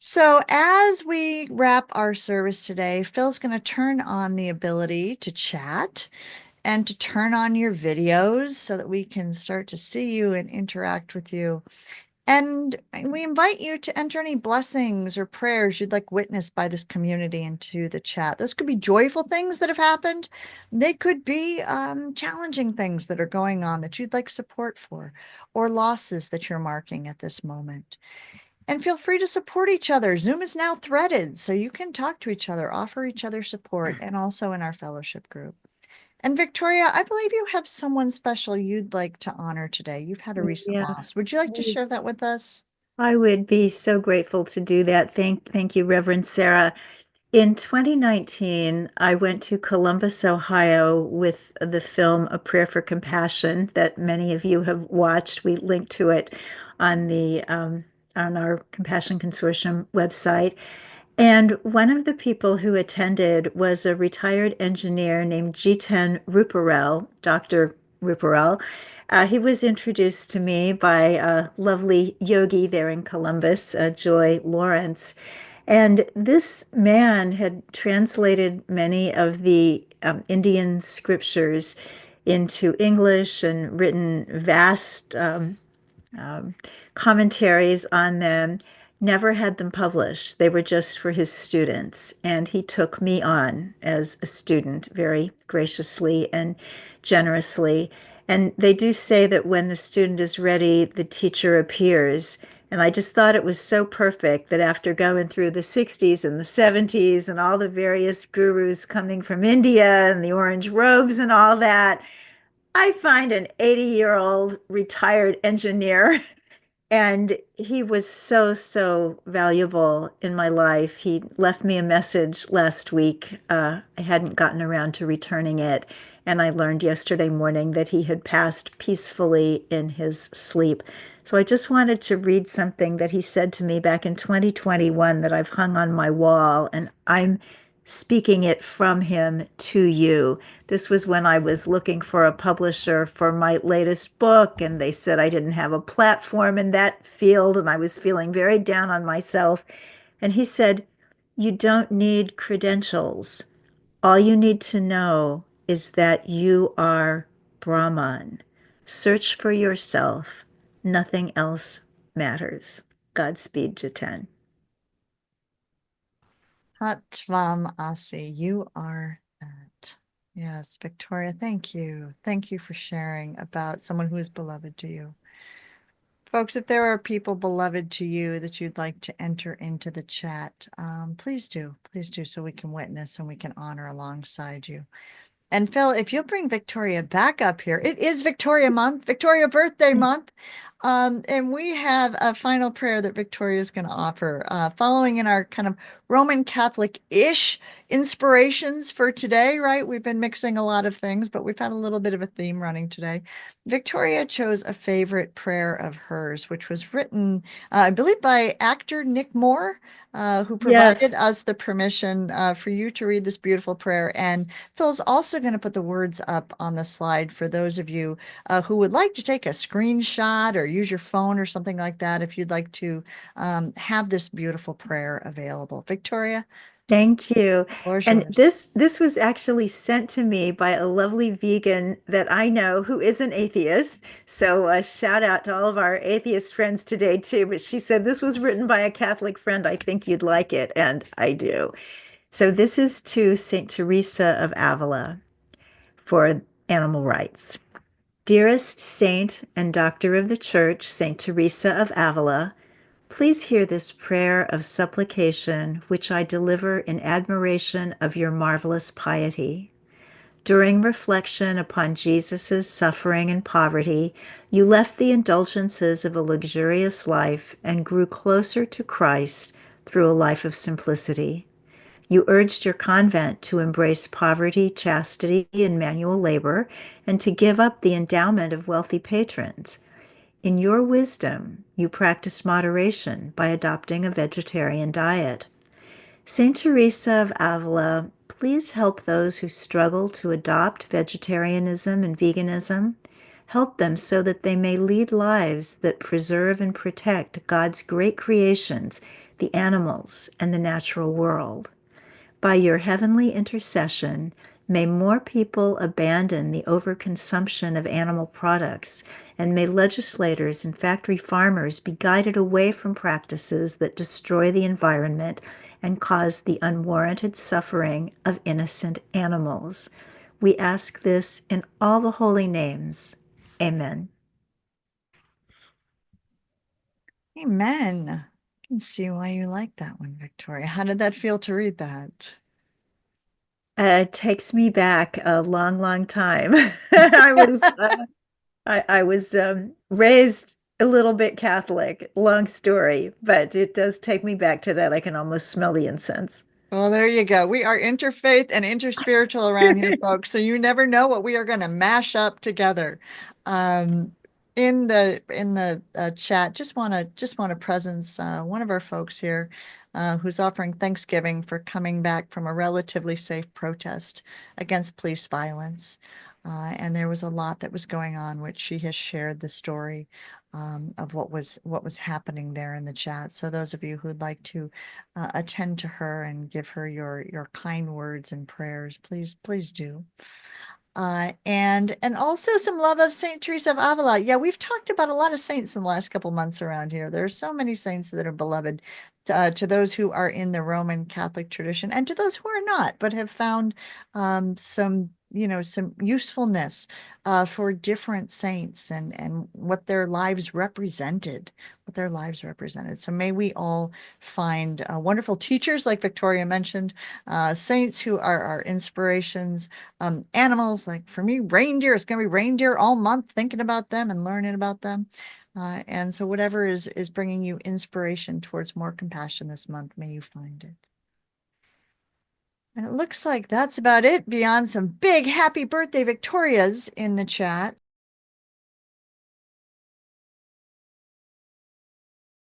So, as we wrap our service today, Phil's going to turn on the ability to chat and to turn on your videos so that we can start to see you and interact with you. And we invite you to enter any blessings or prayers you'd like witnessed by this community into the chat. Those could be joyful things that have happened. They could be challenging things that are going on that you'd like support for, or losses that you're marking at this moment. And feel free to support each other. Zoom is now threaded, so you can talk to each other, offer each other support, and also in our fellowship group. And Victoria, I believe you have someone special you'd like to honor today. You've had a recent Yeah, loss. Would you like to share that with us? I would be so grateful to do that. Thank you, Reverend Sarah. In 2019, I went to Columbus, Ohio with the film A Prayer for Compassion that many of you have watched. We linked to it on the on our Compassion Consortium website. And one of the people who attended was a retired engineer named Jiten Ruparel, Dr. Ruparel. He was introduced to me by a lovely yogi there in Columbus, Joy Lawrence. And this man had translated many of the Indian scriptures into English and written vast um, commentaries on them, never had them published. They were just for his students. And he took me on as a student very graciously and generously. And they do say that when the student is ready, the teacher appears. And I just thought it was so perfect that after going through the 60s and the 70s and all the various gurus coming from India and the orange robes and all that, I find an 80-year-old retired engineer, and he was so, so valuable in my life. He left me a message last week. I hadn't gotten around to returning it, and I learned yesterday morning that he had passed peacefully in his sleep. So I just wanted to read something that he said to me back in 2021 that I've hung on my wall, and I'm speaking it from him to you. This was when I was looking for a publisher for my latest book, and they said I didn't have a platform in that field, and I was feeling very down on myself. And he said, "You don't need credentials. All you need to know is that you are Brahman. Search for yourself. Nothing else matters." Godspeed, Jiten. Tatvam Asi, you are that. Yes, Victoria, thank you. Thank you for sharing about someone who is beloved to you. Folks, if there are people beloved to you that you'd like to enter into the chat, please do. Please do so we can witness and we can honor alongside you. And Phil, if you'll bring Victoria back up here, it is Victoria month, Victoria birthday month. And we have a final prayer that Victoria is going to offer, following in our kind of Roman Catholic-ish inspirations for today, right? We've been mixing a lot of things, but we've had a little bit of a theme running today. Victoria chose a favorite prayer of hers, which was written, I believe, by actor Nic Moore, who provided Yes. us the permission for you to read this beautiful prayer. And Phil's also going to put the words up on the slide for those of you who would like to take a screenshot or use your phone or something like that if you'd like to have this beautiful prayer available. Victoria, Thank you. floor's And yours. this was actually sent to me by a lovely vegan that I know who is an atheist. So shout out to all of our atheist friends today too. But she said this was written by a Catholic friend. I think you'd like it, and I do. So this is to Saint Teresa of Avila for animal rights. Dearest Saint and Doctor of the Church, Saint Teresa of Avila, please hear this prayer of supplication which I deliver in admiration of your marvelous piety. During reflection upon Jesus' suffering and poverty, you left the indulgences of a luxurious life and grew closer to Christ through a life of simplicity. You urged your convent to embrace poverty, chastity, and manual labor, and to give up the endowment of wealthy patrons. In your wisdom, you practiced moderation by adopting a vegetarian diet. Saint Teresa of Avila, please help those who struggle to adopt vegetarianism and veganism. Help them so that they may lead lives that preserve and protect God's great creations, the animals, and the natural world. By your heavenly intercession, may more people abandon the overconsumption of animal products, and may legislators and factory farmers be guided away from practices that destroy the environment and cause the unwarranted suffering of innocent animals. We ask this in all the holy names. Amen. Amen. I can see why you like that one, Victoria. How did that feel to read that? It takes me back a long, long time. I was raised a little bit Catholic. Long story, but it does take me back to that. I can almost smell the incense. Well, there you go. We are interfaith and interspiritual around here, folks. So you never know what we are going to mash up together. Um, in the chat, just want to presence one of our folks here who's offering Thanksgiving for coming back from a relatively safe protest against police violence. And there was a lot that was going on, which she has shared the story of what was happening there in the chat. So those of you who'd like to attend to her and give her your kind words and prayers, please do. And also some love of Saint Teresa of Avila. Yeah, we've talked about a lot of saints in the last couple months around here. There are so many saints that are beloved to those who are in the Roman Catholic tradition and to those who are not, but have found some usefulness for different saints and what their lives represented, So may we all find wonderful teachers like Victoria mentioned, saints who are our inspirations, animals like for me, reindeer. It's going to be reindeer all month, thinking about them and learning about them. And so whatever is bringing you inspiration towards more compassion this month, may you find it. And it looks like that's about it beyond some big happy birthday Victorias in the chat.